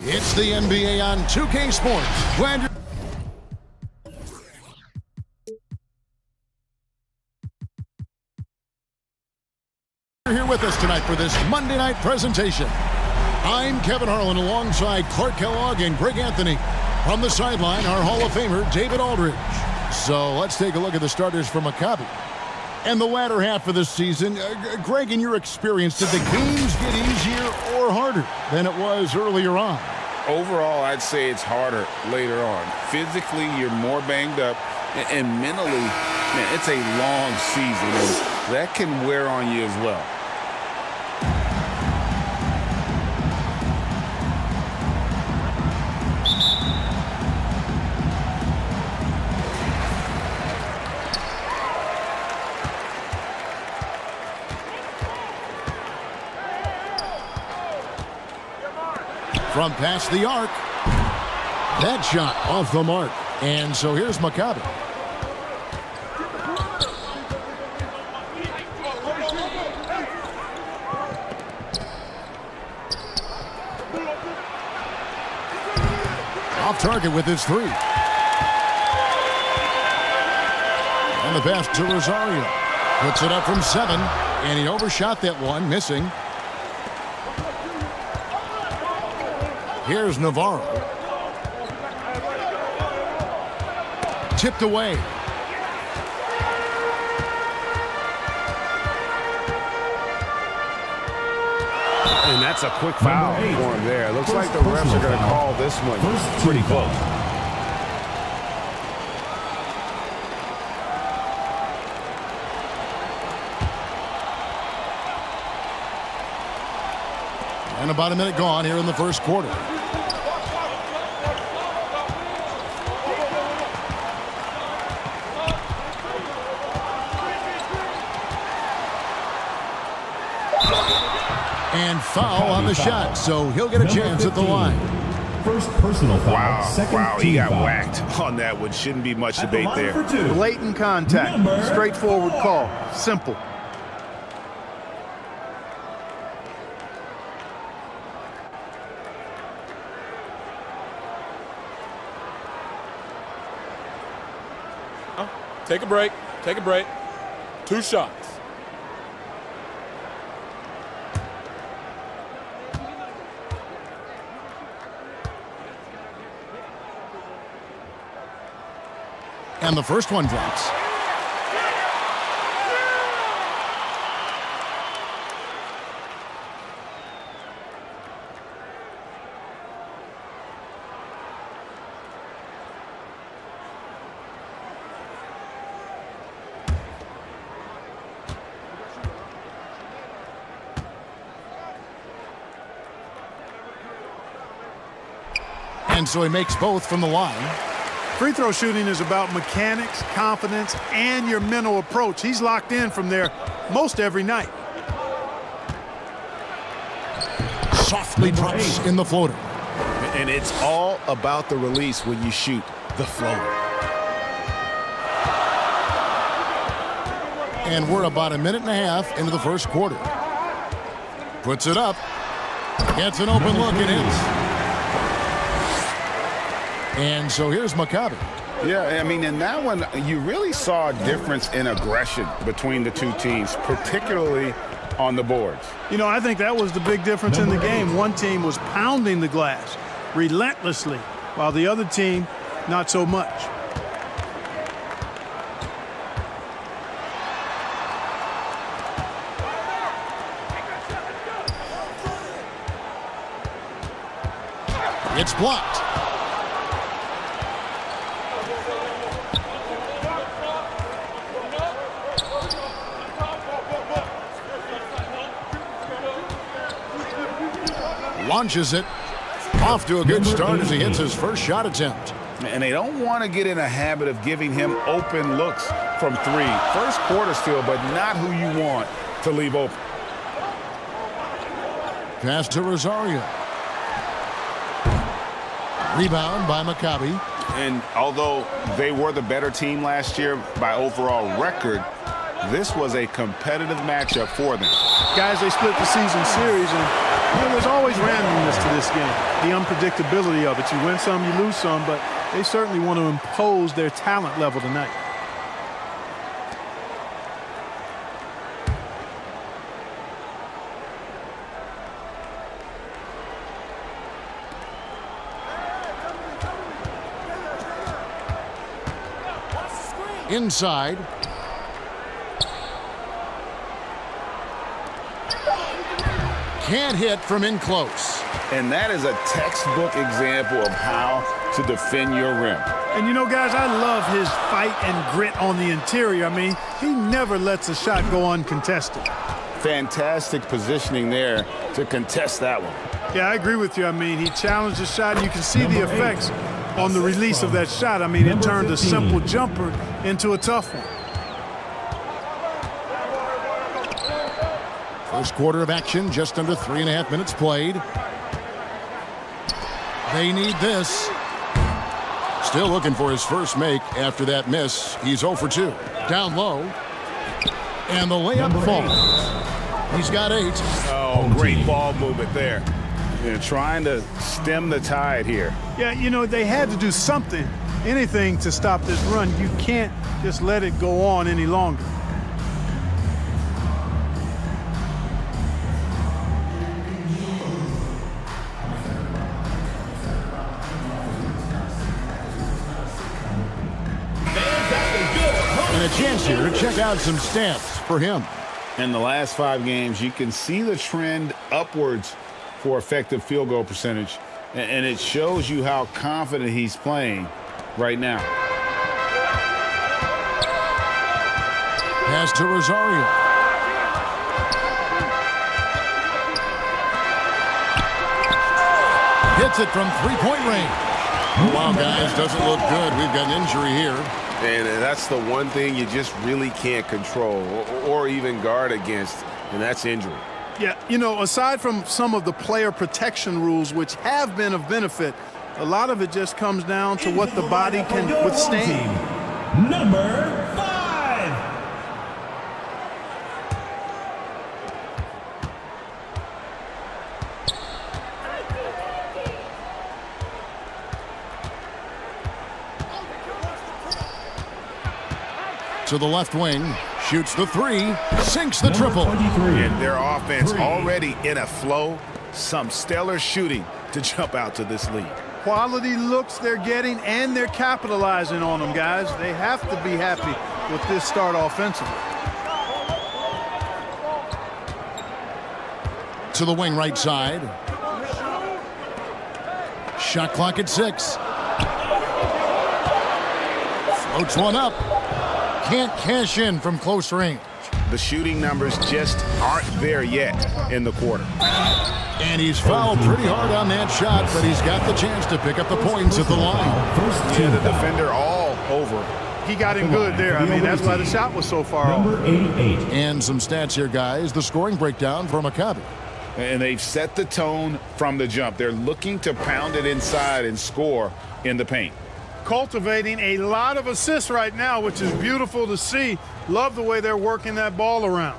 It's the NBA on 2K Sports. Glad you're here with us tonight for this Monday night presentation. I'm Kevin Harlan alongside Clark Kellogg and Greg Anthony. From the sideline, our Hall of Famer, David Aldridge. So let's take a look at the starters for Maccabi. And the latter half of the season, Greg, in your experience, did the games get easier or harder than it was earlier on? Overall, I'd say it's harder later on. Physically, you're more banged up, and mentally, man, it's a long season, and that can wear on you as well. From past the arc. That shot off the mark. And so here's Maccabi. Off target with his three. And the pass to Rosario. Puts it up from 7. And he overshot that one, missing. Here's Navarro. Tipped away. And that's a quick foul for him there. Looks like the refs are going to call this one pretty close. And about a minute gone here in the first quarter. And foul on the shot, so he'll get a chance at the line. First personal foul. Wow, he got whacked on that one. Shouldn't be much debate there. Blatant contact. Straightforward call. Simple. Take a break. Take a break. 2 shots. And the first one drops. And so he makes both from the line. Free throw shooting is about mechanics, confidence, and your mental approach. He's locked in from there most every night. Softly drops in the floater. And it's all about the release when you shoot the floater. And we're about a minute and a half into the first quarter. Puts it up. Gets an open look and hits. And so here's Maccabi. Yeah, I mean, in that one, you really saw a difference in aggression between the two teams, particularly on the boards. You know, I think that was the big difference in the game. One team was pounding the glass relentlessly, while the other team, not so much. It's blocked. Launches it. Off to a good start as he hits his first shot attempt. And they don't want to get in a habit of giving him open looks from 3. First quarter still, but not who you want to leave open. Pass to Rosario. Rebound by Maccabi. And although they were the better team last year by overall record, this was a competitive matchup for them. Guys, they split the season series, and there's always randomness to this game. The unpredictability of it. You win some, you lose some, but they certainly want to impose their talent level tonight. Inside. Can't hit from in close. And that is a textbook example of how to defend your rim. And you know, guys, I love his fight and grit on the interior. I mean, he never lets a shot go uncontested. Fantastic positioning there to contest that one. Yeah, I agree with you. I mean, he challenged the shot, and you can see the effects on the release of that shot. I mean, it turned a simple jumper into a tough one. First quarter of action, just under 3.5 minutes played. They need this. Still looking for his first make after that miss. He's 0 for 2. Down low. And the layup falls. He's got 8. Oh, great ball movement there. They're trying to stem the tide here. Yeah, you know, they had to do something, anything to stop this run. You can't just let it go on any longer. And a chance here to check out some stats for him. In the last 5 games, you can see the trend upwards for effective field goal percentage, and it shows you how confident he's playing right now. Pass to Rosario. Hits it from 3-point range. Wow, guys, doesn't look good. We've got an injury here. And that's the one thing you just really can't control or even guard against, and that's injury. Yeah, you know, aside from some of the player protection rules, which have been of benefit, a lot of it just comes down to what the body can withstand. Number 5. To the left wing, shoots the 3, sinks the triple. And their offense already in a flow. Some stellar shooting to jump out to this lead. Quality looks they're getting, and they're capitalizing on them, guys. They have to be happy with this start offensively. To the wing right side. Shot clock at 6. Floats one up. Can't cash in from close range. The shooting numbers just aren't there yet in the quarter. And he's fouled pretty hard on that shot, but he's got the chance to pick up the points at the line. Yeah, the defender all over. He got him good there. I mean, that's why the shot was so far off. Number 88. And some stats here, guys. The scoring breakdown for Maccabi. And they've set the tone from the jump. They're looking to pound it inside and score in the paint. Cultivating a lot of assists right now, which is beautiful to see. Love the way they're working that ball around.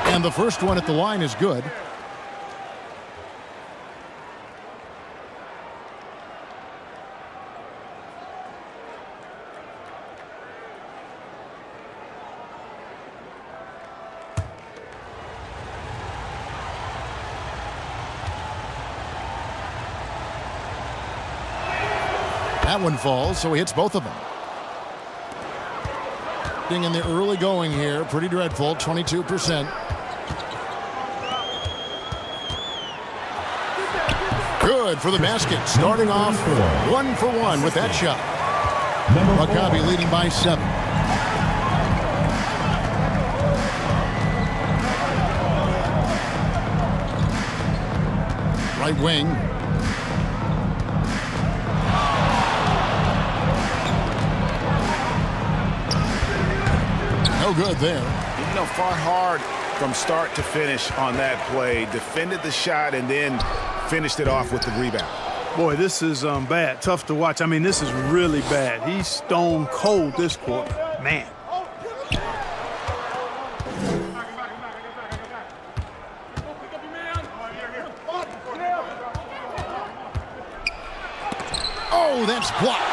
And the first one at the line is good. That one falls, so he hits both of them. Being in the early going here, pretty dreadful, 22%. Good for the basket, starting off 1 for 1 with that shot. Maccabi leading by 7. Right wing. No good there. You know, fought hard from start to finish on that play. Defended the shot and then finished it off with the rebound. Boy, this is bad. Tough to watch. I mean, this is really bad. He's stone cold this quarter. Man. Oh, that's blocked.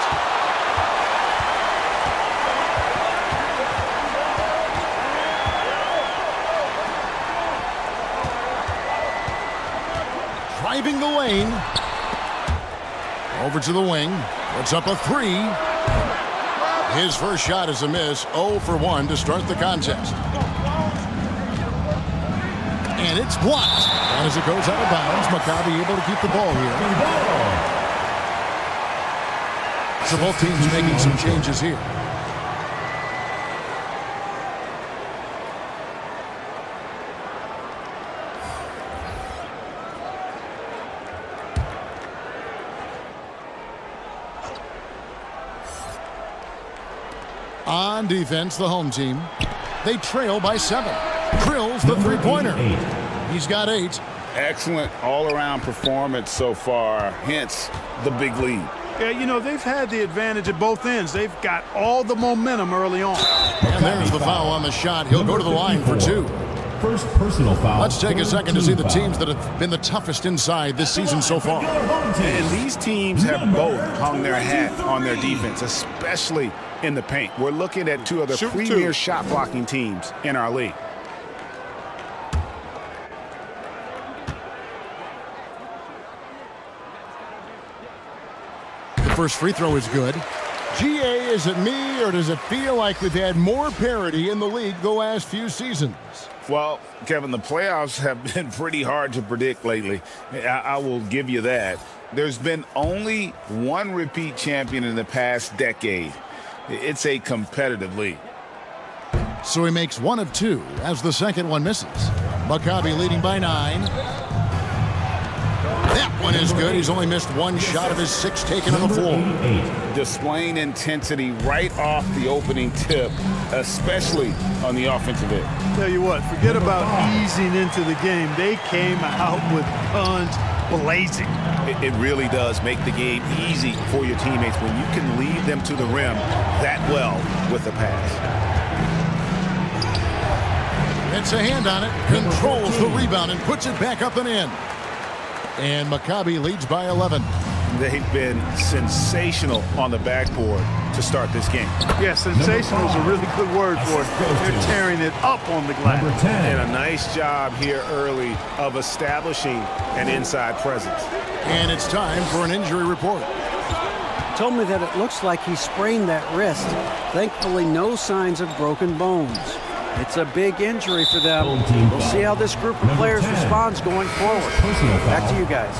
Driving the lane. Over to the wing. Puts up a three. His first shot is a miss. 0 for 1 to start the contest. And it's blocked. And as it goes out of bounds, Maccabi able to keep the ball here. So both teams making some changes here. On defense, the home team. They trail by 7. Drills the three-pointer. He's got 8. Excellent all-around performance so far, hence the big lead. Yeah, you know, they've had the advantage at both ends. They've got all the momentum early on. And there's the foul on the shot. He'll go to the line for 2. First personal foul. Let's take a second to see the teams that have been the toughest inside this season so far. And these teams have both hung their hat on their defense, especially in the paint. We're looking at 2 of the premier shot blocking teams in our league. First free throw is good. GA, is it me, or does it feel like we've had more parity in the league the last few seasons? Well, Kevin, the playoffs have been pretty hard to predict lately. I will give you that. There's been only one repeat champion in the past decade. It's a competitive league. So he makes 1 of 2 as the second one misses. Maccabi leading by 9. That one is good. He's only missed 1 shot of his 6 taken on the floor. Displaying intensity right off the opening tip, especially on the offensive end. Tell you what, forget about easing into the game. They came out with guns blazing. It really does make the game easy for your teammates when you can lead them to the rim that well with a pass. It's a hand on it, controls the rebound and puts it back up and in. And Maccabi leads by 11. They've been sensational on the backboard to start this game. Yeah, sensational is a really good word for it. They're tearing it up on the glass. And a nice job here early of establishing an inside presence. And it's time for an injury report. Told me that it looks like he sprained that wrist. Thankfully, no signs of broken bones. It's a big injury for them. We'll see how this group of players responds going forward. Back to you guys.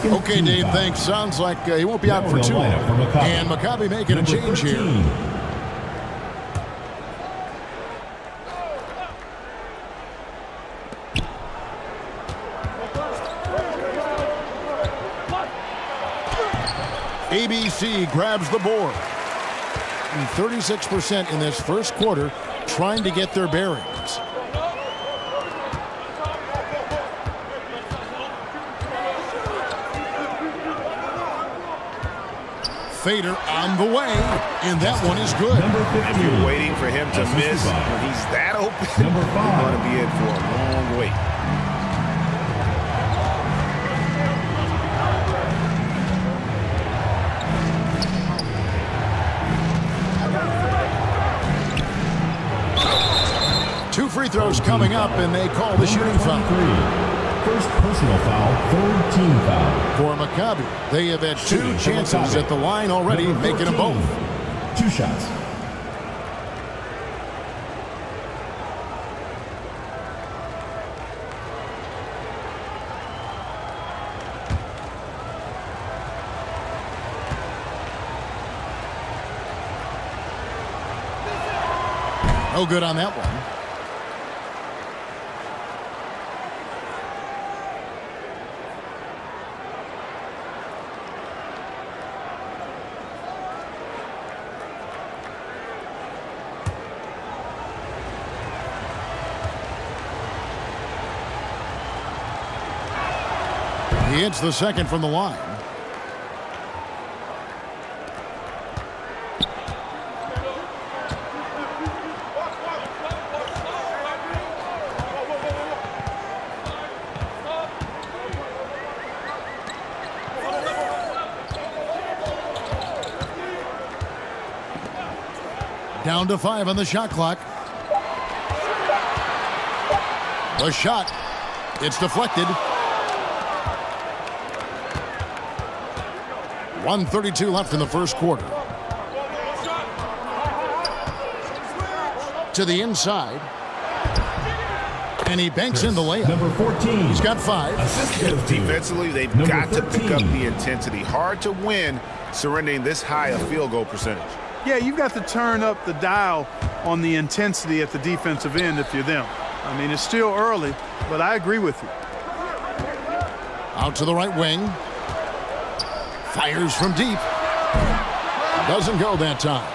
Okay, Dave, thanks. Sounds like he won't be out for too long. And Maccabi making a change here. ABC grabs the board. And 36% in this first quarter, trying to get their bearings. Fader on the way, and that one is good. If you're waiting for him to miss when he's that open, you're going to be in for a long wait. Two free throws coming up, and they call the shooting foul. First personal foul, third team foul. For Maccabi, they have had 2 chances at the line already, making them both. 2 shots. No good on that one. He hits the second from the line. Down to 5 on the shot clock. The shot. It's deflected. 1:32 left in the first quarter. To the inside. And he banks in the layup. Number 14. He's got 5. Defensively, they've Number got to pick 13. up the intensity. Hard to win surrendering this high a field goal percentage. Yeah, you've got to turn up the dial on the intensity at the defensive end if you're them. I mean, it's still early, but I agree with you. Out to the right wing. Fires from deep. Doesn't go that time.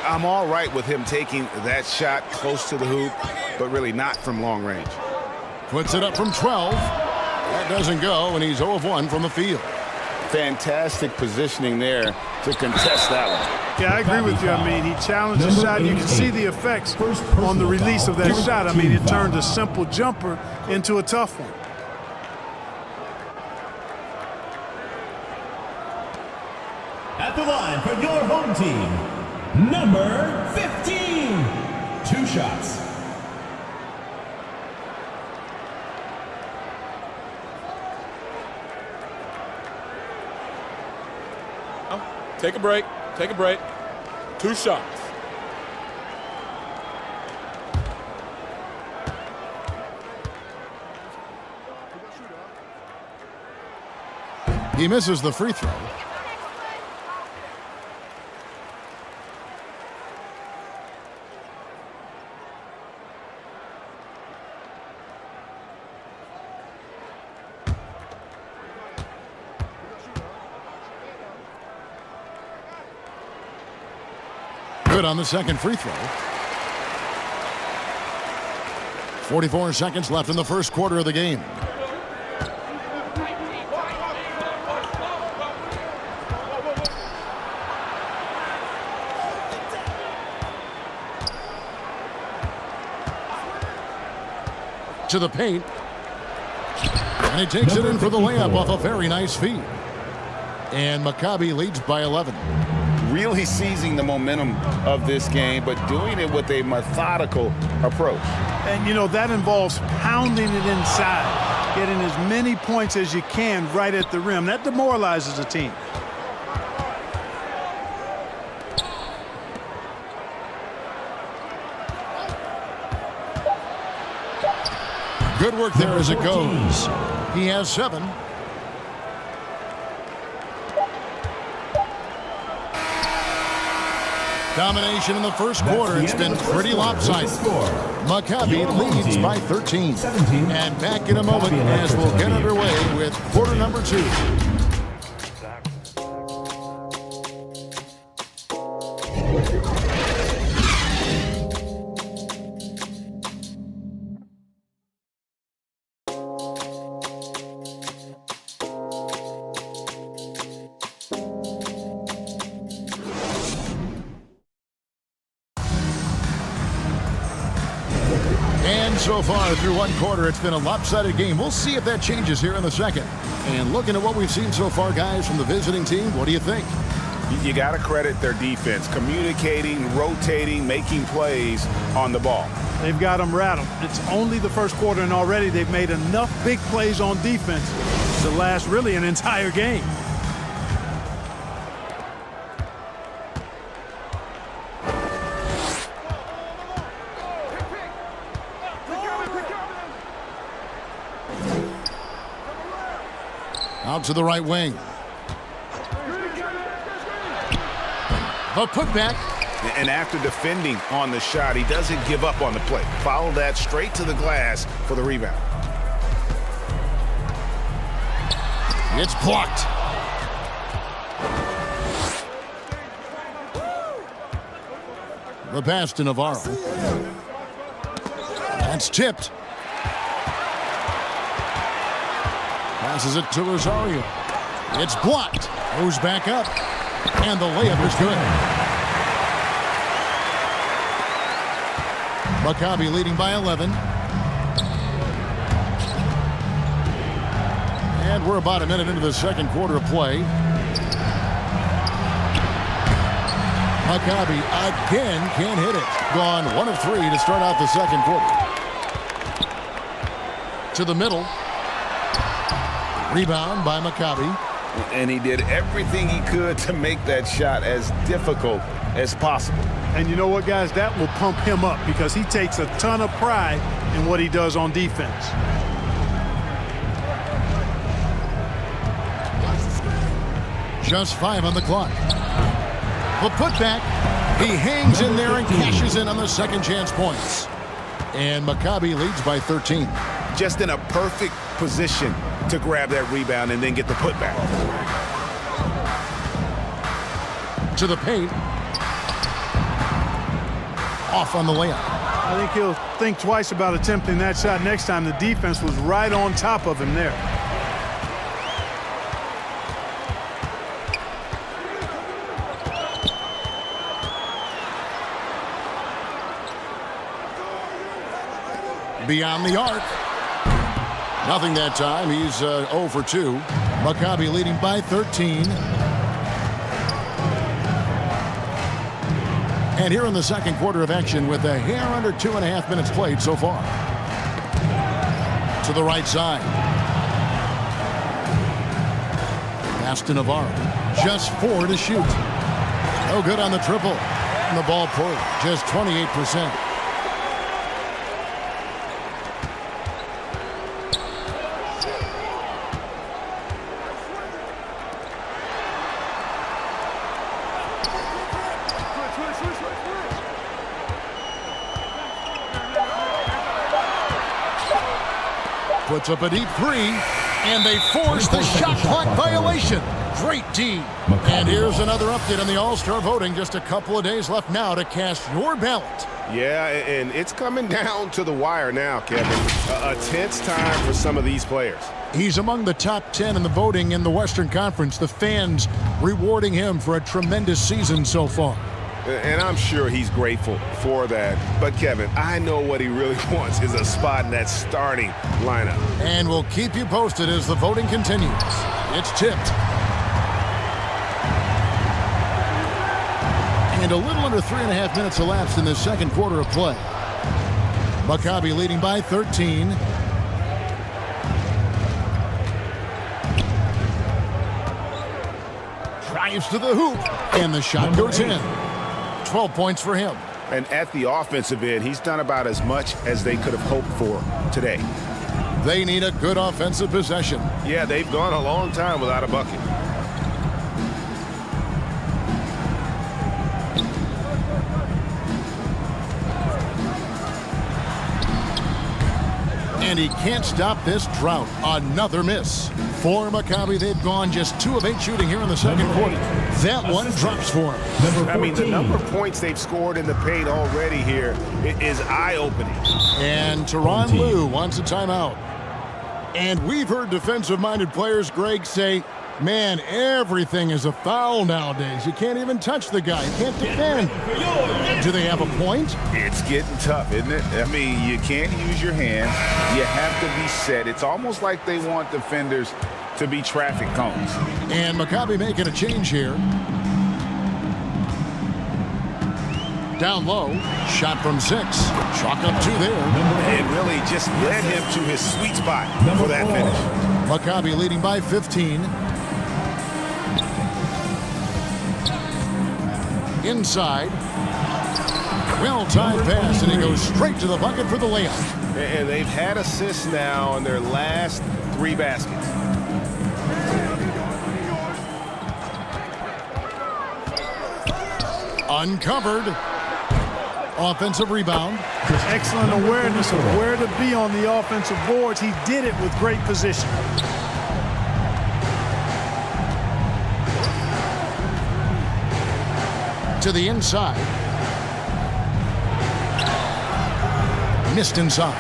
I'm all right with him taking that shot close to the hoop, but really not from long range. Puts it up from 12. That doesn't go, and he's 0 of 1 from the field. Fantastic positioning there to contest that one. Yeah, I agree with you. I mean, he challenged the shot. You can see the effects on the release of that shot. I mean, it turned a simple jumper into a tough one. At the line for your home team, number 15. 2 shots. Take a break. Take a break. 2 shots. He misses the free throw. Good on the second free throw. 44 seconds left in the first quarter of the game. To the paint. And he takes it in for the layup off a very nice feed. And Maccabi leads by 11. Really seizing the momentum of this game, but doing it with a methodical approach. And, you know, that involves pounding it inside, getting as many points as you can right at the rim. That demoralizes a team. Good work there as it goes. He has 7. Domination in the first quarter. It's been pretty lopsided. Maccabi leads by 13. And back in a moment as we'll get underway with quarter number 2. So far through one quarter, it's been a lopsided game. We'll see if that changes here in the second. And looking at what we've seen so far, guys, from the visiting team, what do you think? You got to credit their defense, communicating, rotating, making plays on the ball. They've got them rattled. It's only the first quarter, and already they've made enough big plays on defense to last really an entire game. Out to the right wing. The putback. And after defending on the shot, he doesn't give up on the play. Follow that straight to the glass for the rebound. It's blocked. The pass to Navarro. That's tipped. Passes it to Rosario. It's blocked. Goes back up. And the layup is good. Maccabi leading by 11. And we're about a minute into the second quarter of play. Maccabi again can't hit it. Gone 1 of 3 to start out the second quarter. To the middle. Rebound by Maccabi. And he did everything he could to make that shot as difficult as possible. And you know what, guys? That will pump him up because he takes a ton of pride in what he does on defense. Just 5 on the clock. The putback. He hangs in there and cashes in on the second chance points. And Maccabi leads by 13. Just in a perfect position to grab that rebound and then get the putback. To the paint. Off on the layup. I think he'll think twice about attempting that shot next time. The defense was right on top of him there. Beyond the arc. Nothing that time. He's 0 for 2. Maccabi leading by 13. And here in the second quarter of action with a hair under 2.5 minutes played so far. To the right side. Pass to Navarro. Just 4 to shoot. No good on the triple. And the ball poorly. Just 28%. Puts up a deep 3, and they force the shot clock violation. Great D. And here's another update on the All-Star voting. Just a couple of days left now to cast your ballot. Yeah, and it's coming down to the wire now, Kevin. A tense time for some of these players. He's among the top 10 in the voting in the Western Conference. The fans rewarding him for a tremendous season so far. And I'm sure he's grateful for that. But, Kevin, I know what he really wants is a spot in that starting lineup. And we'll keep you posted as the voting continues. It's tipped. And a little under 3.5 minutes elapsed in the second quarter of play. Maccabi leading by 13. Drives to the hoop. And the shot goes in. 12 points for him. And at the offensive end, he's done about as much as they could have hoped for today. They need a good offensive possession. Yeah, they've gone a long time without a bucket. And he can't stop this drought. Another miss. For Maccabi, they've gone just 2 of 8 shooting here in the second quarter. That one drops for him. I mean, the number of points they've scored in the paint already here is eye-opening. And Tyronn Lue wants a timeout. And we've heard defensive-minded players, Greg, say, man, everything is a foul nowadays. You can't even touch the guy. You can't defend. Do they have a point? It's getting tough, isn't it? I mean, you can't use your hands. You have to be set. It's almost like they want defenders to be traffic cones. And Maccabi making a change here. Down low. Shot from 6. Chalk up 2 there. And really just led him to his sweet spot for that finish. Maccabi leading by 15. Inside. Well-timed pass, and he goes straight to the bucket for the layup. And they've had assists now on their last 3 baskets. Uncovered. Offensive rebound. Excellent awareness of where to be on the offensive boards. He did it with great position. To the inside. Missed inside.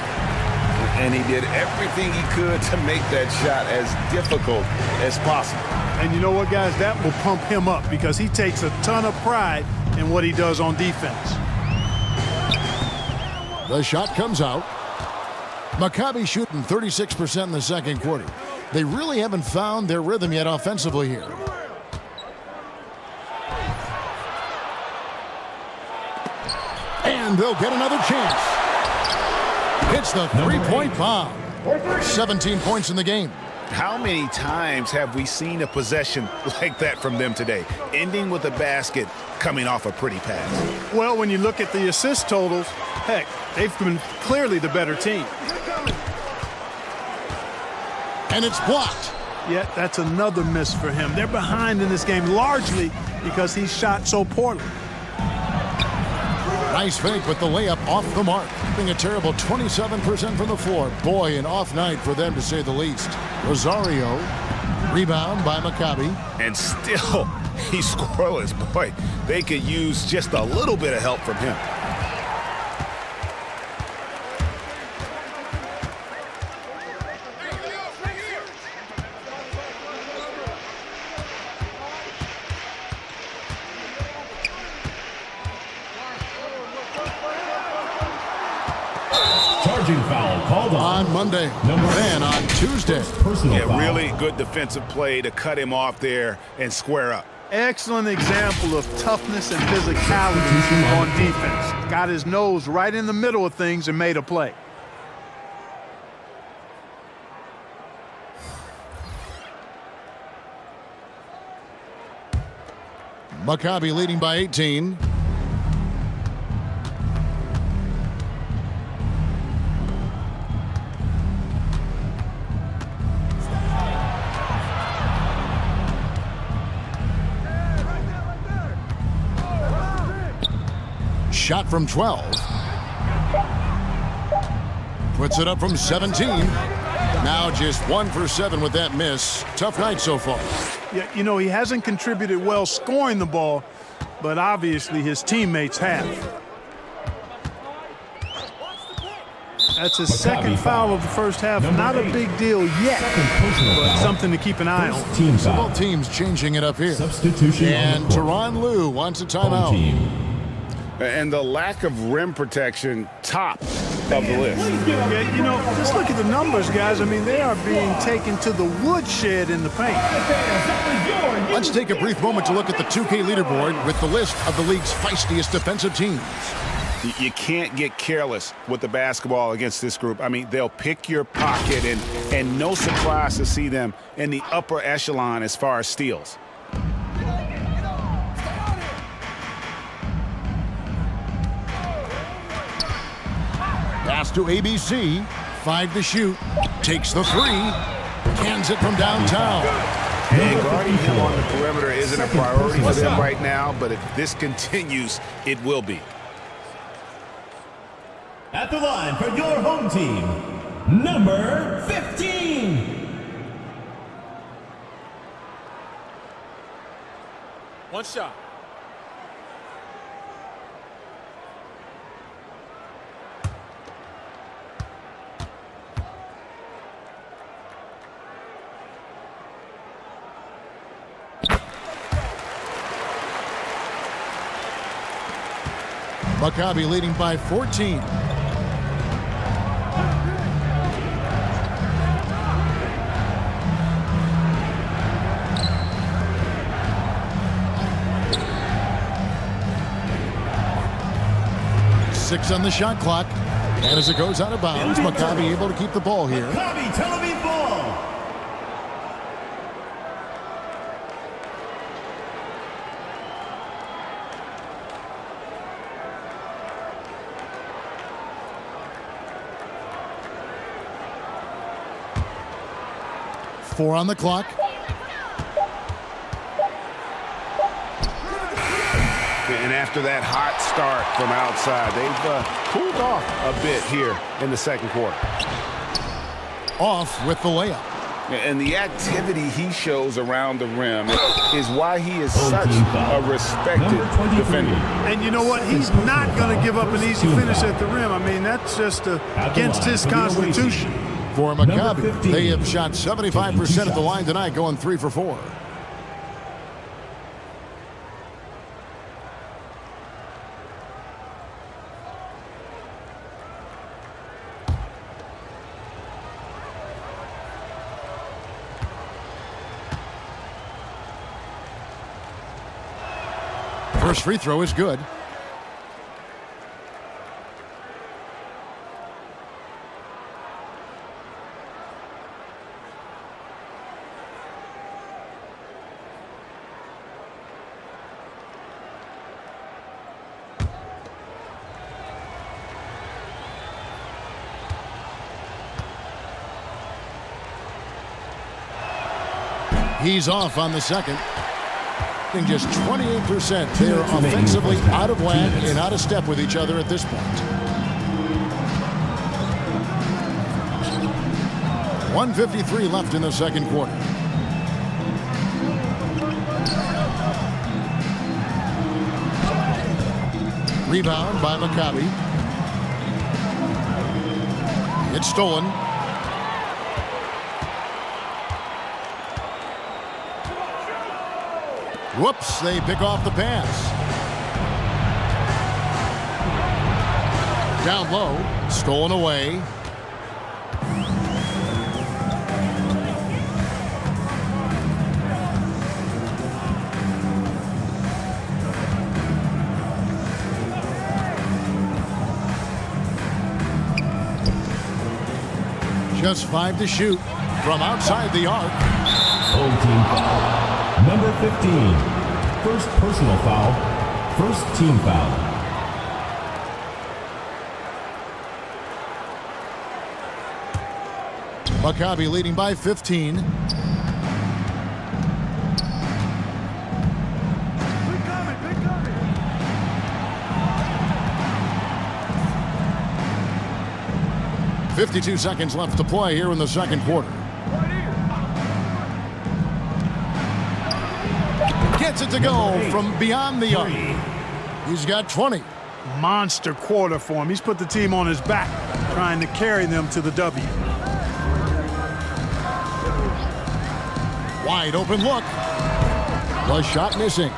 And he did everything he could to make that shot as difficult as possible. And you know what, guys? That will pump him up because he takes a ton of pride in what he does on defense. The shot comes out. Maccabi shooting 36% in the second quarter. They really haven't found their rhythm yet offensively here. And they'll get another chance. Hits the three-point bomb. 17 points in the game. How many times have we seen a possession like that from them today, ending with a basket coming off a pretty pass? Well, when you look at the assist totals, heck, they've been clearly the better team. And it's blocked. Yet that's another miss for him. They're behind in this game largely because he shot so poorly. Nice fake with the layup off the mark. Being a terrible 27% from the floor. Boy, an off night for them to say the least. Rosario, rebound by Maccabi. And still, he's scoreless. Boy, they could use just a little bit of help from him. Foul called on Monday, then on Tuesday. Yeah, really good defensive play to cut him off there and square up. Excellent example of toughness and physicality on defense. Got his nose right in the middle of things and made a play. Maccabi leading by 18. Shot from 12. Puts it up from 17. Now just 1 for 7 with that miss. Tough night so far. Yeah, you know, he hasn't contributed well scoring the ball, but obviously his teammates have. That's his second foul of the first half. Not a big deal yet, but something to keep an eye on. So both teams changing it up here. Substitution. And Tyronn Lue wants a timeout. And the lack of rim protection, top of the list. Yeah, you know, just look at the numbers, guys. I mean, they are being taken to the woodshed in the paint. Let's take a brief moment to look at the 2K leaderboard with the list of the league's feistiest defensive teams. You can't get careless with the basketball against this group. I mean, they'll pick your pocket, and no surprise to see them in the upper echelon as far as steals. Pass to ABC. 5 to shoot. Takes the 3. Cans it from downtown. And guarding him on the perimeter isn't a priority for them right now, but if this continues, it will be. At the line for your home team, number 15. One shot. Maccabi leading by 14. Six on the shot clock. And as it goes out of bounds, Maccabi able to keep the ball here. Maccabi Tel Aviv ball. Four on the clock. And after that hot start from outside, they've cooled off a bit here in the second quarter. Off with the layup. And the activity he shows around the rim is why he is such a respected defender. And you know what? He's not going to give up an easy finish at the rim. I mean, that's just against his constitution. For Maccabi, they have shot 75% at the line tonight, going 3 for 4. First free throw is good. He's off on the second. And just 28%. They are offensively out of whack and out of step with each other at this point. 1:53 left in the second quarter. Rebound by Maccabi. It's stolen. Whoops, they pick off the pass. Down low, stolen away. Just 5 to shoot from outside the arc. Home team foul. Number 15. First personal foul. First team foul. Maccabi leading by 15. .52 seconds left to play here in the second quarter. Gets it to go from beyond the arc. He's got 20. Monster quarter for him. He's put the team on his back, trying to carry them to the W. Wide open look. Was shot missing.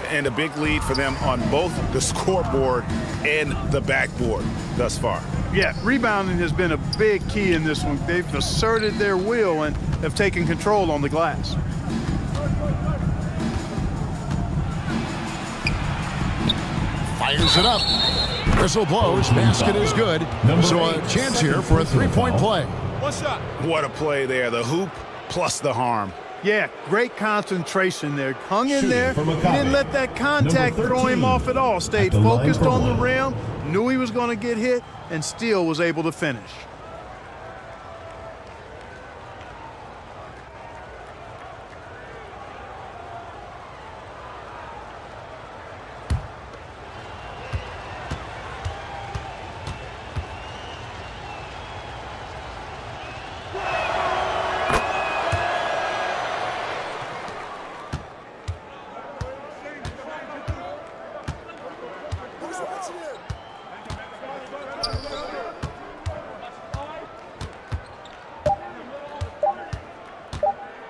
And a big lead for them on both the scoreboard and the backboard thus far. Yeah, rebounding has been a big key in this one. They've asserted their will and have taken control on the glass. Fires it up. Whistle blows. Basket is good. So a chance here for a three-point play. One shot. What a play there. The hoop plus the harm. Yeah, great concentration there. Hung in there. He for Maccabi. didn't let that contact Number throw him 13. off at all. Stayed At the line focused for on the one. rim, knew he was going to get hit, and still was able to finish.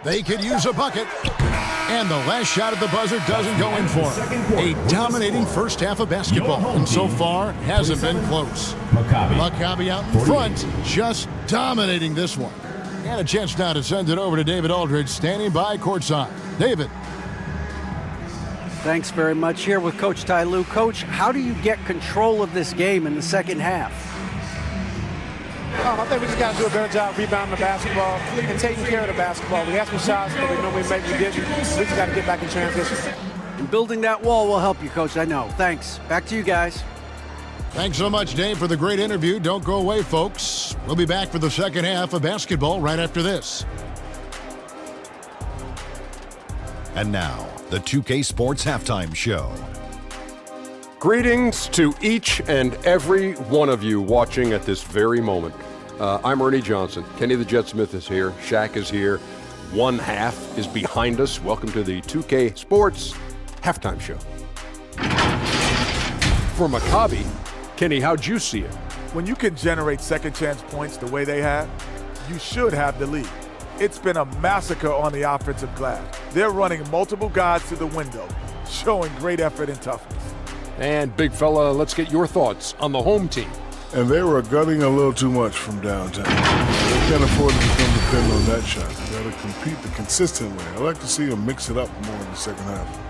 They could use a bucket. And the last shot at the buzzer doesn't go in for him. A dominating first half of basketball. And so far, hasn't been close. Maccabi out in front, just dominating this one. And a chance now to send it over to David Aldridge, standing by courtside. David. Thanks very much. Here with Coach Ty Lue. Coach, how do you get control of this game in the second half? I think we just got to do a better job rebounding the basketball and taking care of the basketball. We had some shots that we normally make, we didn't. We just got to get back in transition. And building that wall will help you, Coach, I know. Thanks. Back to you guys. Thanks so much, Dave, for the great interview. Don't go away, folks. We'll be back for the second half of basketball right after this. And now, the 2K Sports Halftime Show. Greetings to each and every one of you watching at this very moment. I'm Ernie Johnson. Kenny the Jet Smith is here. Shaq is here. One half is behind us. Welcome to the 2K Sports Halftime Show. For Maccabi, Kenny, how'd you see it? When you can generate second chance points the way they have, you should have the lead. It's been a massacre on the offensive glass. They're running multiple guys to the window, showing great effort and toughness. And big fella, let's get your thoughts on the home team. And they were gutting a little too much from downtown. They can't afford to become dependent on that shot. They got to compete the consistent way. I like to see them mix it up more in the second half.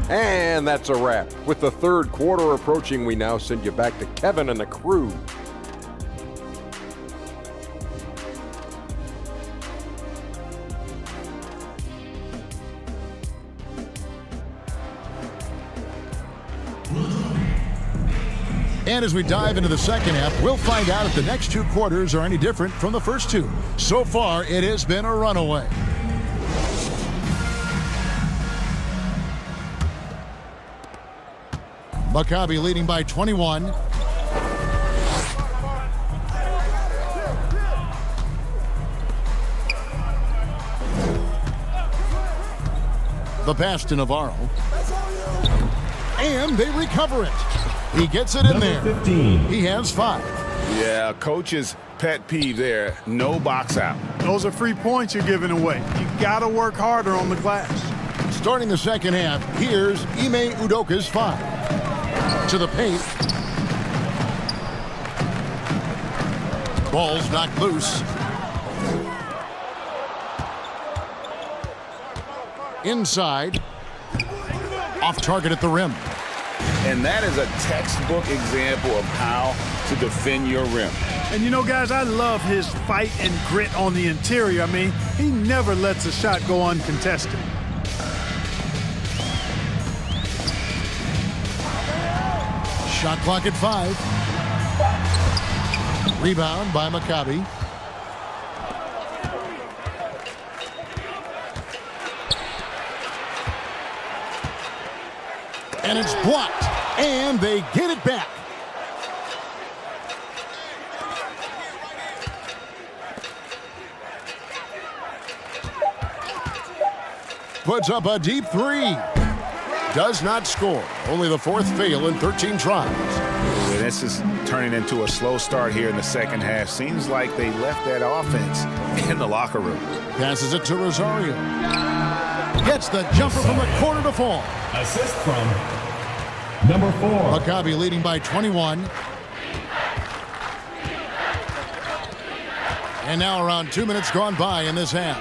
And that's a wrap. With the third quarter approaching, we now send you back to Kevin and the crew. And as we dive into the second half, we'll find out if the next two quarters are any different from the first two. So far, it has been a runaway. Maccabi leading by 21. The pass to Navarro. And they recover it. He gets it in there. 15. He has 5. Yeah, coach's pet peeve there. No box out. Those are free points you're giving away. You got to work harder on the glass. Starting the second half, here's Ime Udoka's 5. To the paint. Ball's knocked loose. Inside. Off target at the rim. And that is a textbook example of how to defend your rim. And you know, guys, I love his fight and grit on the interior. I mean, he never lets a shot go uncontested. Shot clock at 5. Rebound by Maccabi. And it's blocked. And they get it back. Puts up a deep 3. Does not score. Only the 4th fail in 13 tries. This is turning into a slow start here in the second half. Seems like they left that offense in the locker room. Passes it to Rosario. Gets the jumper from the corner to fall. Assist from number 4. Maccabi leading by 21. And now around 2 minutes gone by in this half.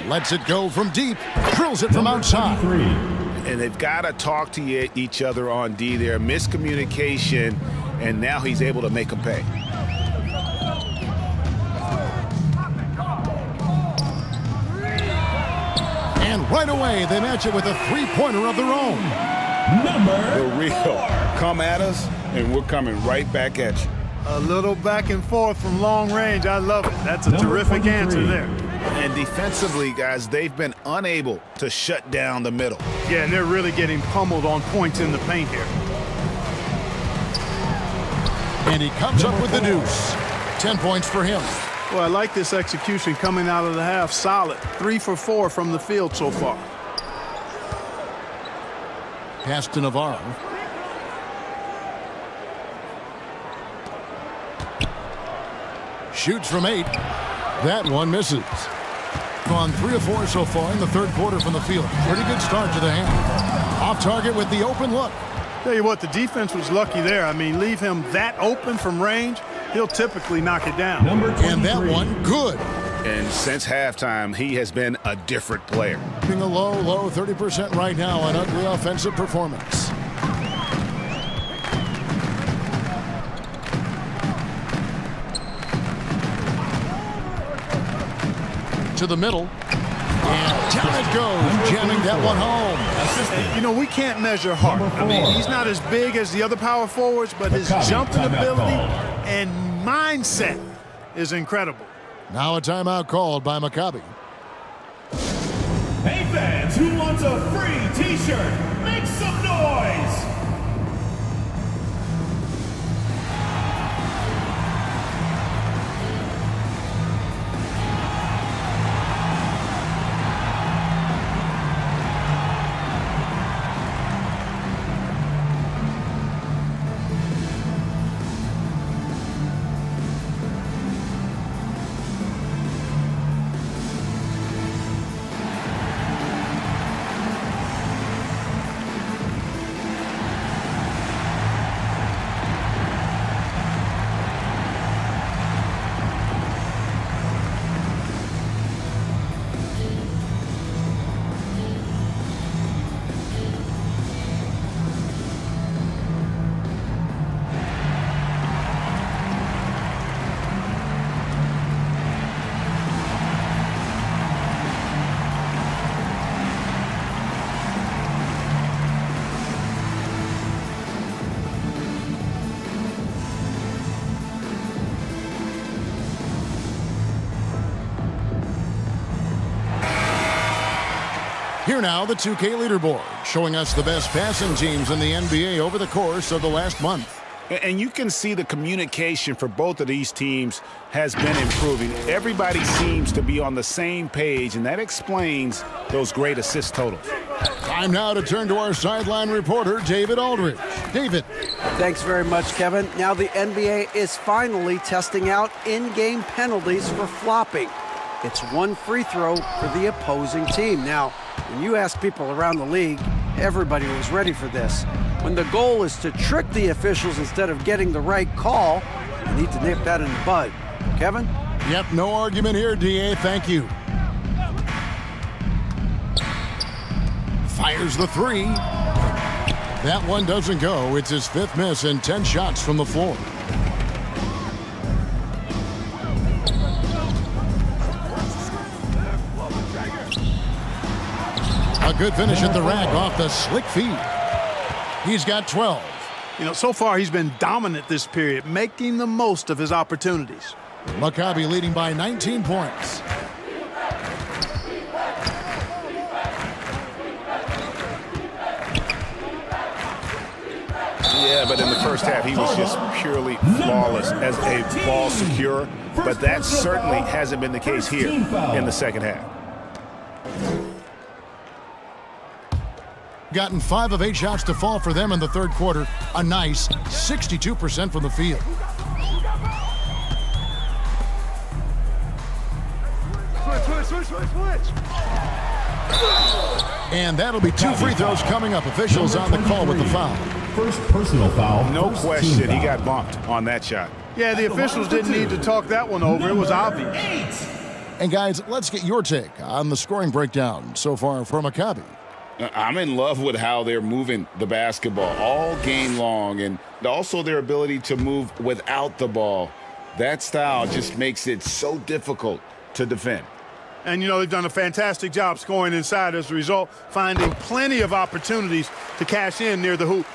Lets it go from deep. Drills it from outside. 23. And they've got to talk to each other on D there. Miscommunication, and now he's able to make them pay. And right away, they match it with a 3-pointer of their own. The real. Come at us, and we're coming right back at you. A little back and forth from long range. I love it. That's a terrific answer there. And defensively, guys, they've been unable to shut down the middle. Yeah, and they're really getting pummeled on points in the paint here. And he comes up with the deuce. 10 points for him. Well, I like this execution coming out of the half. Solid. 3 for 4 from the field so far. Pass to Navarro. Shoots from 8. That one misses. Gone 3 of 4 so far in the third quarter from the field. Pretty good start to the half. Off target with the open look. Tell you what, the defense was lucky there. I mean, leave him that open from range, he'll typically knock it down. And that one, good. And since halftime, he has been a different player. Being a low 30% right now, an ugly offensive performance. To the middle. And down it goes, jamming that one home. You know, we can't measure heart. I mean, he's not as big as the other power forwards, but his jumping ability and mindset is incredible. Now a timeout called by Maccabi. Hey fans, who wants a free t-shirt? Make some noise! Here now, the 2K leaderboard, showing us the best passing teams in the NBA over the course of the last month. And you can see the communication for both of these teams has been improving. Everybody seems to be on the same page, and that explains those great assist totals. Time now to turn to our sideline reporter, David Aldridge. David. Thanks very much, Kevin. Now the NBA is finally testing out in-game penalties for flopping. It's one free throw for the opposing team. Now, when you ask people around the league, everybody was ready for this. When the goal is to trick the officials instead of getting the right call, you need to nip that in the bud. Kevin? Yep, no argument here, DA. Thank you. Fires the three. That one doesn't go. It's his 5th miss and 10 shots from the floor. A good finish at the rack off the slick feed. He's got 12. You know, so far he's been dominant this period, making the most of his opportunities. Maccabi leading by 19 points. Yeah, but in the first half, he was just purely flawless as a ball securer. But that certainly hasn't been the case here in the second half. Gotten 5 of 8 shots to fall for them in the third quarter. A nice 62% from the field. Switch. And that'll be 2 free throws coming up. Officials on the call with the foul. First personal foul. No question, he got bumped on that shot. Yeah, the officials didn't need to talk that one over. It was obvious. And guys, let's get your take on the scoring breakdown so far for Maccabi. I'm in love with how they're moving the basketball all game long, and also their ability to move without the ball. That style just makes it so difficult to defend. And, you know, they've done a fantastic job scoring inside as a result, finding plenty of opportunities to cash in near the hoop.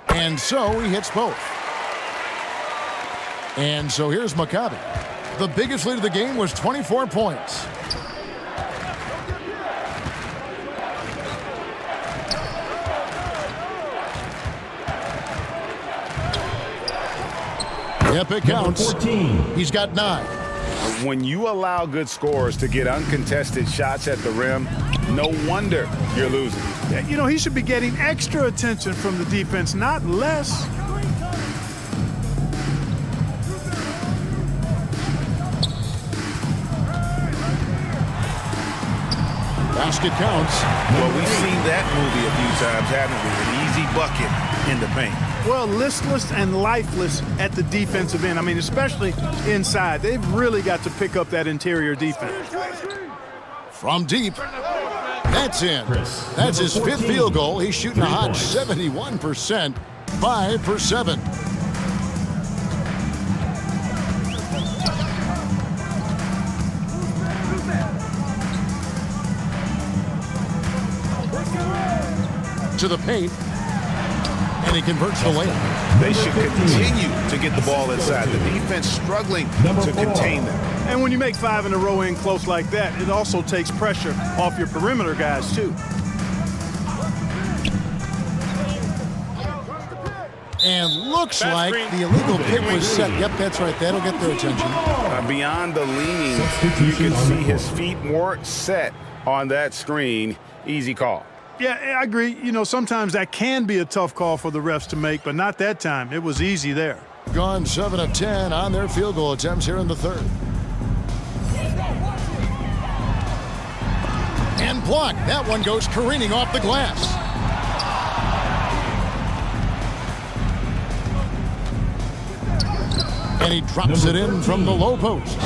And so he hits both. And so here's Maccabi. The biggest lead of the game was 24 points. Yep, it counts. He's got 9. When you allow good scorers to get uncontested shots at the rim, no wonder you're losing. You know, he should be getting extra attention from the defense, not less. Basket counts. Well, we've seen that movie a few times, haven't we? An easy bucket in the paint. Well, listless and lifeless at the defensive end. I mean, especially inside. They've really got to pick up that interior defense. From deep. That's in. That's his 5th field goal. He's shooting a hot 71%. 5 for 7. To the paint. And he converts the layup. They should continue to get the ball inside. The defense struggling to contain them. And when you make 5 in a row in close like that, it also takes pressure off your perimeter guys, too. And looks like the illegal pick was set. Yep, that's right. That'll get their attention. Beyond the leaning, you can see his feet more set on that screen. Easy call. Yeah, I agree. You know, sometimes that can be a tough call for the refs to make, but not that time. It was easy there. Gone 7 of 10 on their field goal attempts here in the third. And blocked. That one goes careening off the glass. And he drops it in from the low post.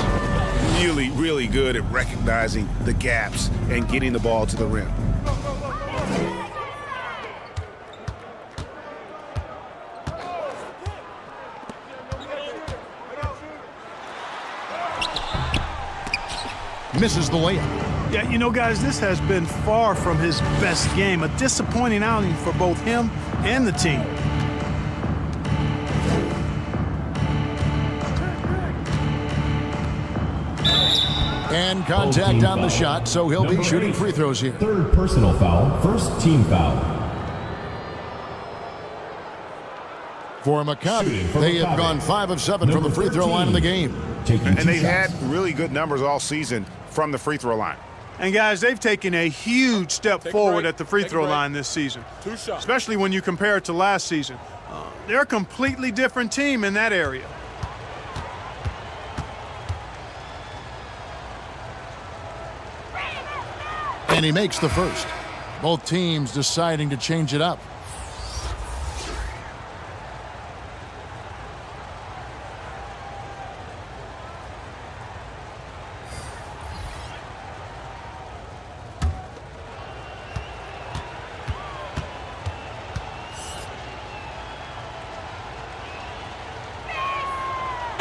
Really, really good at recognizing the gaps and getting the ball to the rim. misses the layup. Yeah, you know, guys, this has been far from his best game. A disappointing outing for both him and the team. And contact on the shot, so he'll be shooting free throws here. Third personal foul, first team foul. For Maccabi, they have gone 5 of 7 from the free throw line in the game. And they've had really good numbers all season from the free throw line. And guys, they've taken a huge step forward at the free throw line this season, especially when you compare it to last season. They're a completely different team in that area. And he makes the first. Both teams deciding to change it up.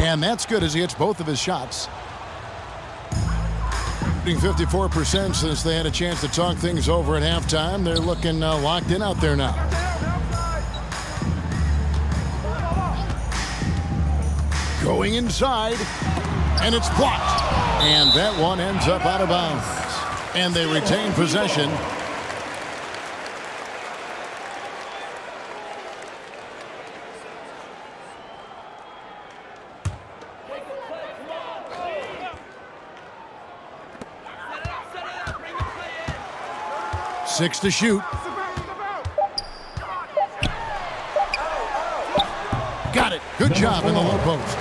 And that's good as he hits both of his shots. 54% since they had a chance to talk things over at halftime. They're looking locked in out there now. Going inside, and it's blocked. And that one ends up out of bounds. And they retain possession. Six to shoot. Got it. Good job in the low post.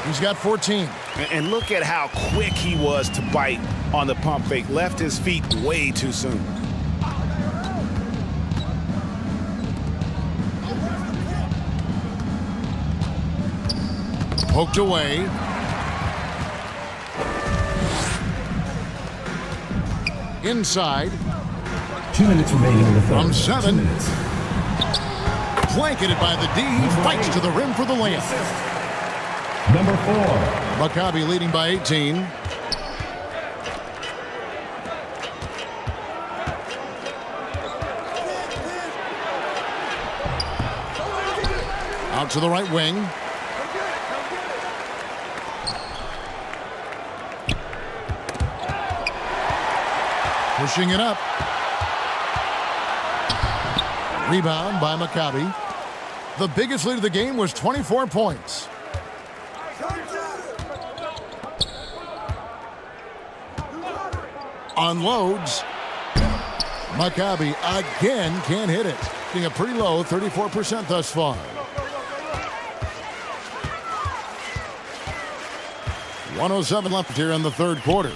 He's got 14. And look at how quick he was to bite on the pump fake. Left his feet way too soon. Poked away. Inside. 2 minutes remaining in the third. From 7. 2 minutes. Blanketed by the D. Fights to the rim for the layup. Number 4. Maccabi leading by 18. Out to the right wing. Pushing it up. Rebound by Maccabi. The biggest lead of the game was 24 points. Unloads. Maccabi again can't hit it. Being a pretty low 34% thus far. 107 left here in the third quarter.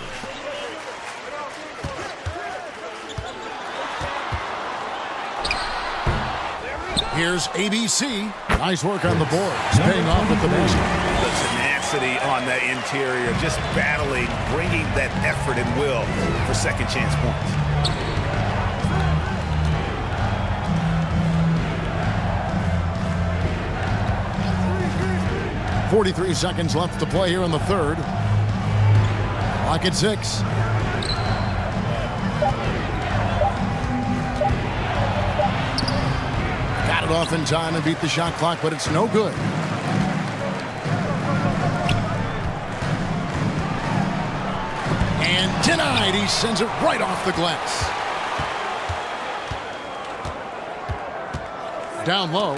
Here's ABC. Nice work on the boards. Paying off with the basket. The tenacity on the interior, just battling, bringing that effort and will for second chance points. .43 seconds left to play here in the third. Clock at 6. Got it off in time and beat the shot clock, but it's no good. And denied. He sends it right off the glass. Down low.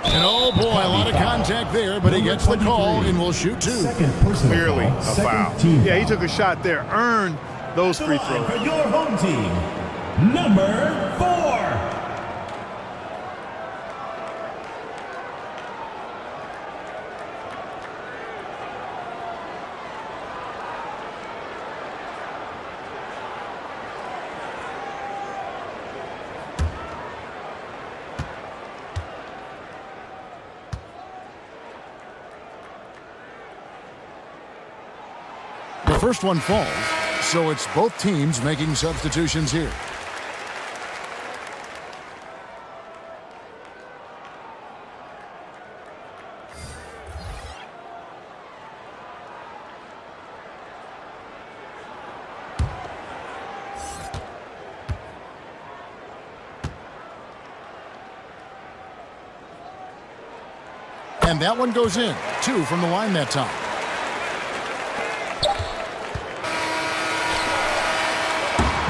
And oh boy, a lot of contact there, but he gets the call and will shoot 2. Clearly a foul. Yeah, he took a shot there, earned those free throws. For your home team, number 4. The first one falls. So it's both teams making substitutions here. And that one goes in. 2 from the line that time.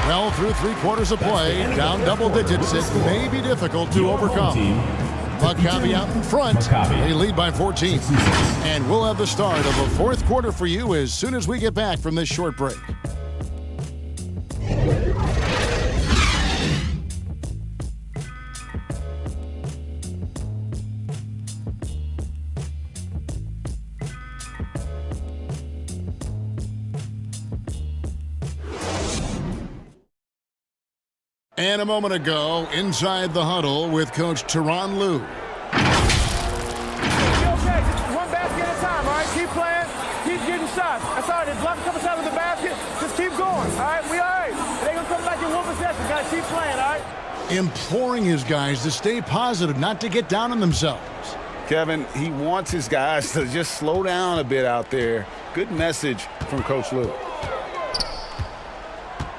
Well, through 3/4 of play, down double digits, it may be difficult to overcome. Maccabi out in front. They lead by 14. And we'll have the start of the 4th quarter for you as soon as we get back from this short break. And a moment ago, inside the huddle with Coach Tyronn Lue. Okay, just one basket at a time, all right? Keep playing, keep getting shots. That's all right, there's block a couple shots in the basket. Just keep going, all right? We all right. They gonna come back in one possession. Guys, keep playing, all right? Imploring his guys to stay positive, not to get down on themselves. Kevin, he wants his guys to just slow down a bit out there. Good message from Coach Lue.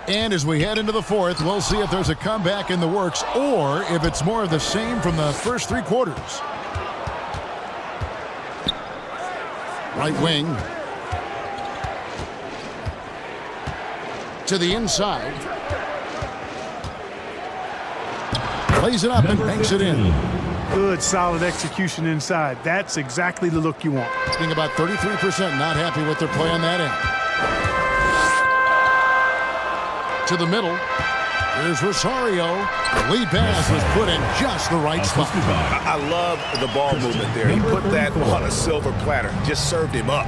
And as we head into the 4th, we'll see if there's a comeback in the works or if it's more of the same from the first 3 quarters. Right wing. To the inside. Plays it up and banks it in. Good, solid execution inside. That's exactly the look you want. Being about 33% not happy with their play on that end. To the middle. Here's Rosario. The lead pass was put in just the right spot. I love the ball movement there. He put that on a silver platter. Just served him up.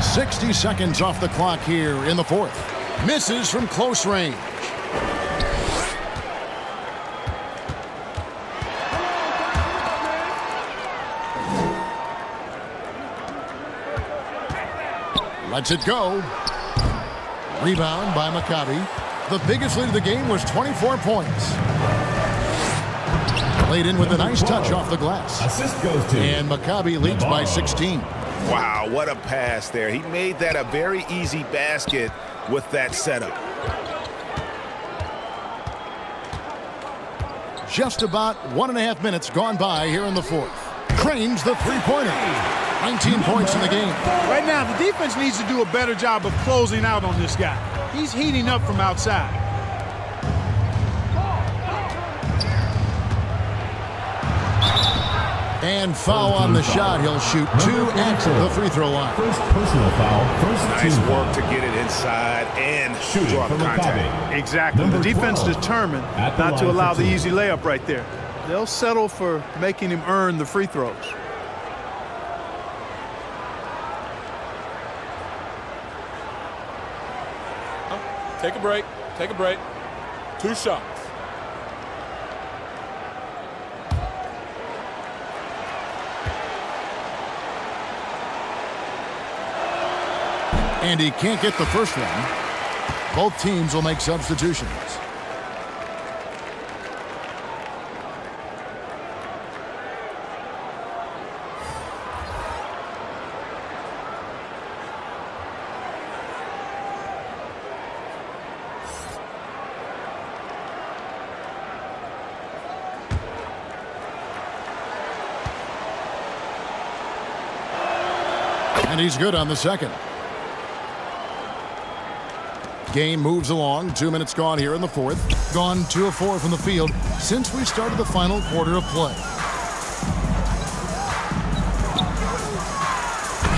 "60 seconds off the clock here in the 4th. Misses from close range. Lets it go. Rebound by Maccabi. The biggest lead of the game was 24 points. Laid in with a nice touch off the glass. Assist goes to. And Maccabi leads by 16. Wow, what a pass there. He made that a very easy basket with that setup. Just about 1.5 minutes gone by here in the 4th. Cranes the three-pointer. 19 points in the game. Right now, the defense needs to do a better job of closing out on this guy. He's heating up from outside. And foul on the shot. He'll shoot 2 at the free throw line. First personal foul. Nice work to get it inside and draw contact. Exactly. The defense determined not to allow the easy layup right there. They'll settle for making him earn the free throws. Take a break. Take a break. 2 shots. And he can't get the first one. Both teams will make substitutions. And he's good on the second. Game moves along. 2 minutes gone here in the 4th. Gone 2 of 4 from the field since we started the final quarter of play.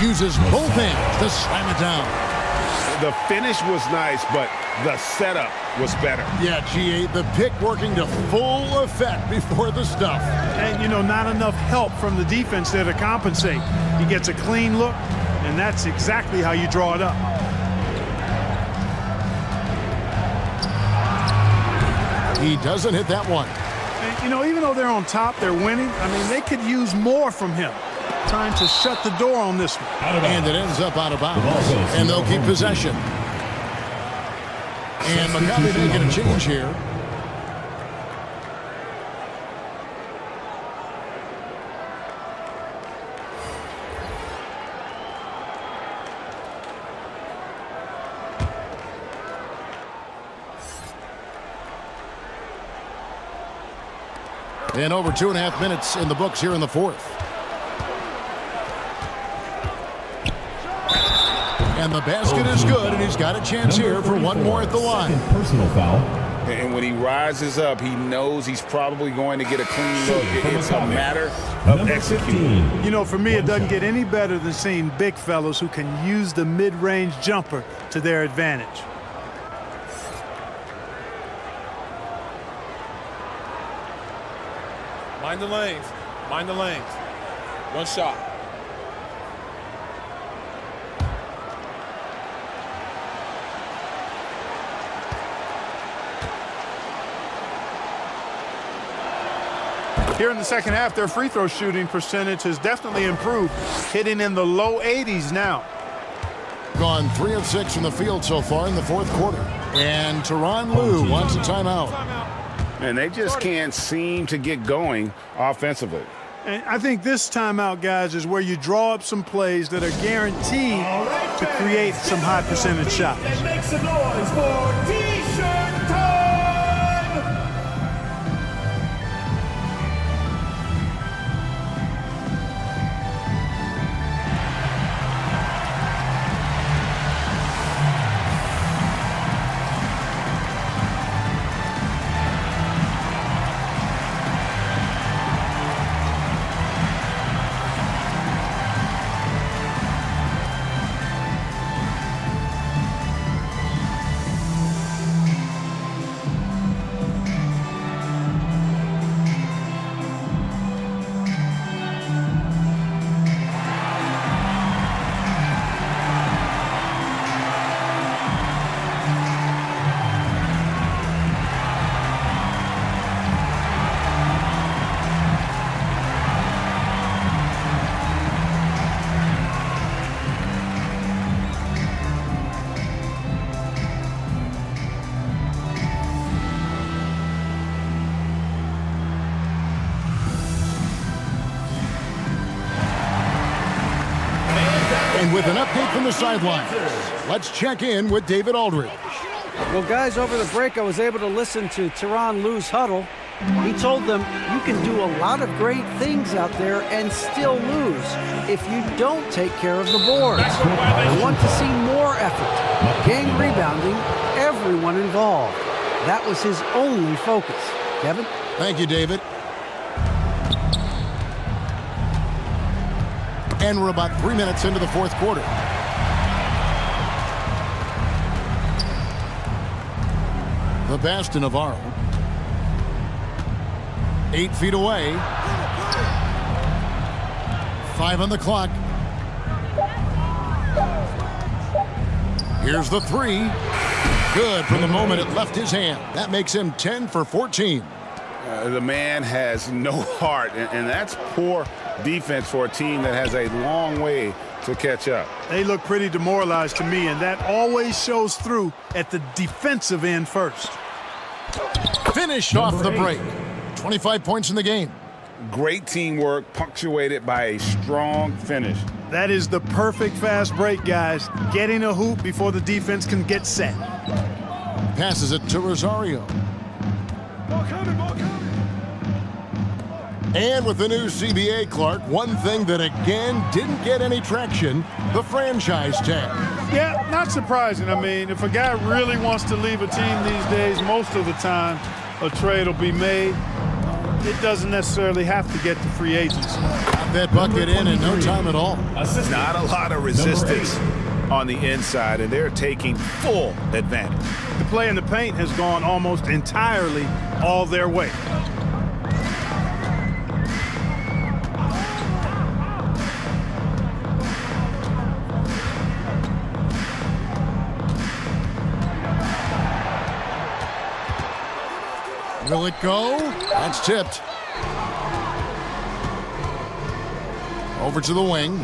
Uses both hands to slam it down. The finish was nice, but the setup was better. Yeah, GA, the pick working to full effect before the stuff. And, you know, not enough help from the defense there to compensate. He gets a clean look, and that's exactly how you draw it up. He doesn't hit that one. And, you know, even though they're on top, they're winning. I mean, they could use more from him. Time to shut the door on this one. And it ends up out of bounds. And they'll keep possession. And Maccabi making a change here. And over 2.5 minutes in the books here in the fourth. And the basket is good, and he's got a chance here for one more at the line. Personal foul. And when he rises up, he knows he's probably going to get a clean look. It's a matter of executing. You know, for me, it doesn't get any better than seeing big fellows who can use the mid-range jumper to their advantage. Mind the lanes. Mind the lanes. One shot. Here in the second half, their free throw shooting percentage has definitely improved, hitting in the low 80s now. Gone 3 of 6 from the field so far in the fourth quarter. And Tyronn Lue wants a timeout. And they just can't seem to get going offensively. And I think this timeout, guys, is where you draw up some plays that are guaranteed to create some high percentage shots. And make some noise for T-shirt time! And with an update from the sidelines, let's check in with David Aldridge. Well, guys, over the break, I was able to listen to Tyronn Lue's huddle. He told them, you can do a lot of great things out there and still lose if you don't take care of the boards. I want to see more effort, gang rebounding, everyone involved. That was his only focus. Kevin? Thank you, David. And we're about 3 minutes into the fourth quarter. The pass to Navarro. 8 feet away. 5 on the clock. Here's the three. Good from the moment it left his hand. That makes him 10 for 14. The man has no heart, and that's poor defense for a team that has a long way to catch up. They look pretty demoralized to me, and that always shows through at the defensive end first. Finished off the break. 25 points in the game. Great teamwork punctuated by a strong finish. That is the perfect fast break, guys. Getting a hoop before the defense can get set. Passes it to Rosario. And with the new CBA, Clark, one thing that again didn't get any traction, the franchise tag. Yeah, not surprising. I mean, if a guy really wants to leave a team these days, most of the time a trade will be made. It doesn't necessarily have to get to free agency. Got that bucket in no time at all. Not a lot of resistance on the inside, and they're taking full advantage. The play in the paint has gone almost entirely all their way. Will it go? That's tipped. Over to the wing.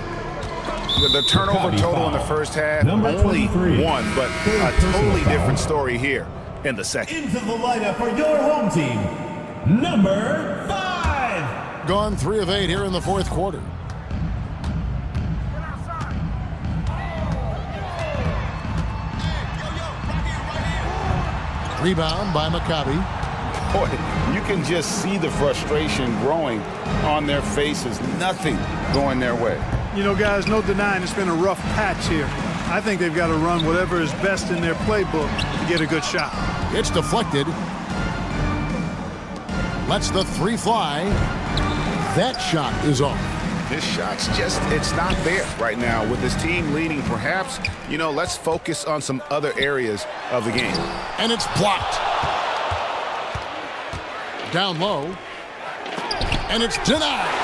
The turnover total in the first half, only 1, but a totally different story here in the second. Into the lineup for your home team, number 5. Gone 3 of 8 here in the fourth quarter. Rebound by Maccabi. Boy, you can just see the frustration growing on their faces. Nothing going their way. You know, guys, no denying it's been a rough patch here. I think they've got to run whatever is best in their playbook to get a good shot. It's deflected. Lets the 3 fly. That shot is off. This shot's just, it's not there right now with this team leading. Perhaps, you know, let's focus on some other areas of the game. And it's blocked. Down low. And it's denied.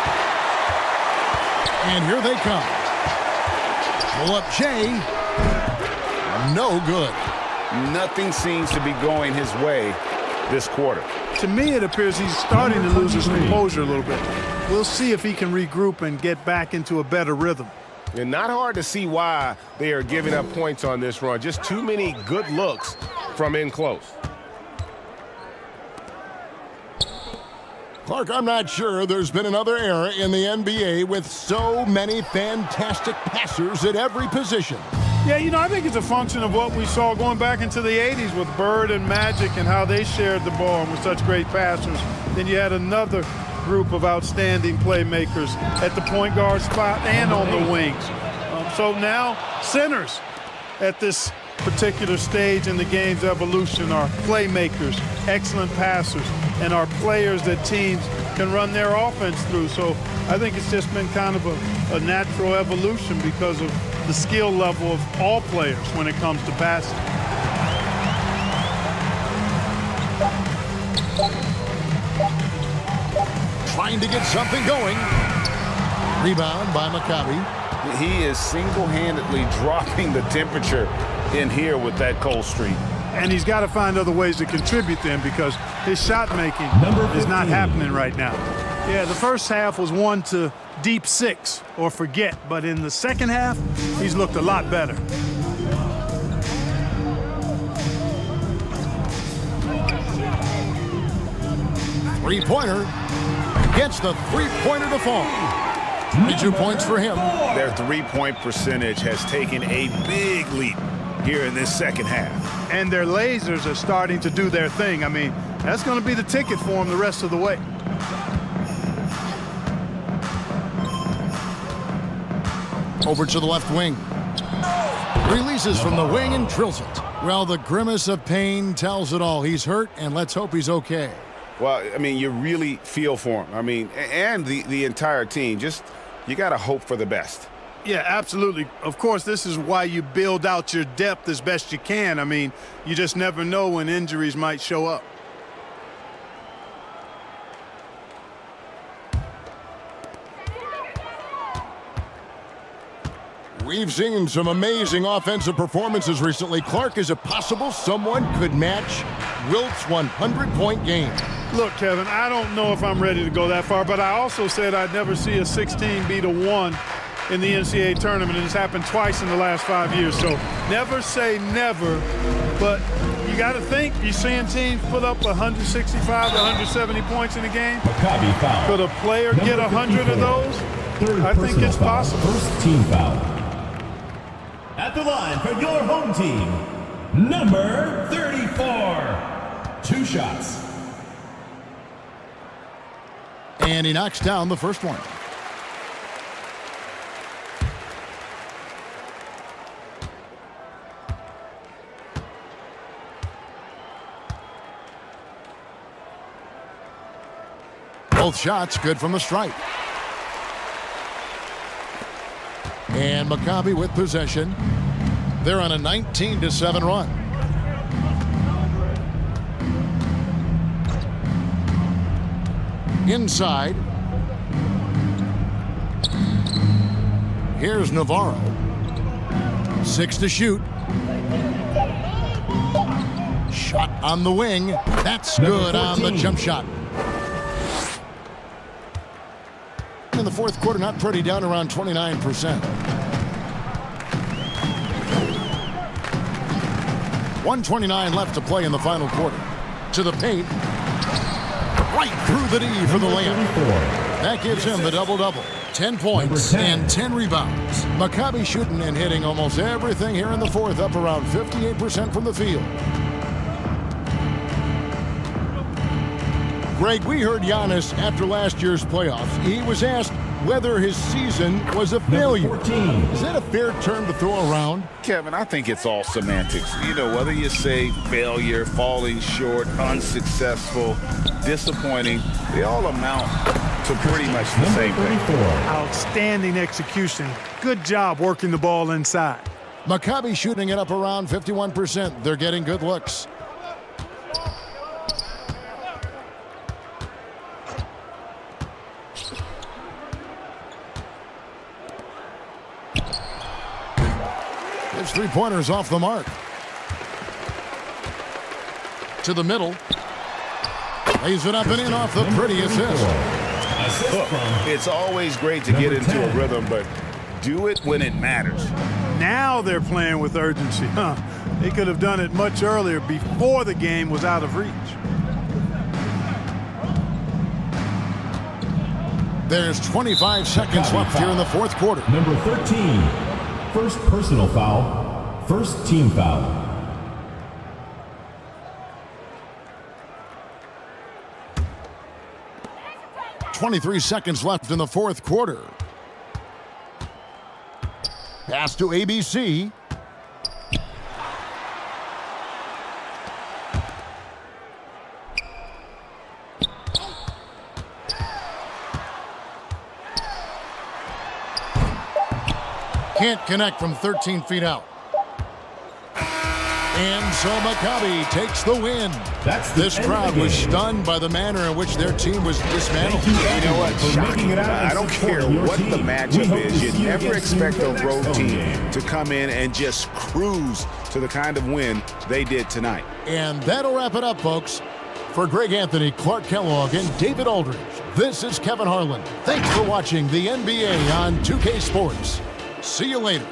And here they come. Pull up Jay. No good. Nothing seems to be going his way this quarter. To me, it appears he's starting to lose his composure a little bit. We'll see if he can regroup and get back into a better rhythm. And not hard to see why they are giving up points on this run. Just too many good looks from in close. Clark, I'm not sure there's been another era in the NBA with so many fantastic passers at every position. Yeah, you know, I think it's a function of what we saw going back into the 80s with Bird and Magic and how they shared the ball and were such great passers. Then you had another group of outstanding playmakers at the point guard spot and on the wings. So now centers at this particular stage in the game's evolution are playmakers, excellent passers, and are players that teams can run their offense through. So I think it's just been kind of a natural evolution because of the skill level of all players when it comes to passing. Trying to get something going. Rebound by Maccabi. He is single-handedly dropping the temperature in here with that cold streak. And he's got to find other ways to contribute then because his shot making is not happening right now. Yeah, the first half was 1 to deep 6 or forget, but in the second half, he's looked a lot better. Three-pointer gets the three-pointer to fall. 22 points for him. Their three-point percentage has taken a big leap here in this second half. And their lasers are starting to do their thing. I mean, that's going to be the ticket for them the rest of the way. Over to the left wing. Releases from the wing and drills it. Well, the grimace of pain tells it all. He's hurt, and let's hope he's okay. Well, I mean, you really feel for him. I mean, and the entire team. Just, you got to hope for the best. Yeah, absolutely. Of course, this is why you build out your depth as best you can. I mean, you just never know when injuries might show up. We've seen some amazing offensive performances recently. Clark, is it possible someone could match Wilt's 100-point game? Look, Kevin, I don't know if I'm ready to go that far, but I also said I'd never see a 16 beat a 1 in the NCAA tournament, and it's happened twice in the last 5 years. So never say never, but you got to think you're seeing teams put up 165 to 170 points in a game. Could a player get 100 of those? I think it's possible. First team foul. At the line for your home team, number 34. 2 shots. And he knocks down the first one. Both shots good from the stripe. And Maccabi with possession. They're on a 19-7 run. Inside. Here's Navarro. 6 to shoot. Shot On the wing, that's good on the jump shot. In the fourth quarter, not pretty, down around 29%. 1:29 left to play in the final quarter. To the paint. Right through the D for the layup. That gives him the double-double. 10 points and 10 rebounds. Maccabi shooting and hitting almost everything here in the fourth, up around 58% from the field. Greg, we heard Giannis after last year's playoffs. He was asked whether his season was a failure. Is that a fair term to throw around? Kevin, I think it's all semantics. You know, whether you say failure, falling short, unsuccessful, disappointing, they all amount to pretty much the same thing. Outstanding execution. Good job working the ball inside. Maccabi shooting it up around 51%. They're getting good looks. His three-pointers off the mark. To the middle. Lays it up and in off the pretty assist. Look, it's always great to get into a rhythm, but do it when it matters. Now they're playing with urgency. They could have done it much earlier, before the game was out of reach. There's 25 seconds left here in the fourth quarter. Number 13, first personal foul, first team foul. .23 seconds left in the fourth quarter. Pass to ABC. Can't connect from 13 feet out. And so Maccabi takes the win. This crowd was stunned by the manner in which their team was dismantled. You know what? Shocking. I don't care what the matchup is. You never expect a road team to come in and just cruise to the kind of win they did tonight. And that'll wrap it up, folks. For Greg Anthony, Clark Kellogg, and David Aldridge, this is Kevin Harlan. Thanks for watching the NBA on 2K Sports. See you later.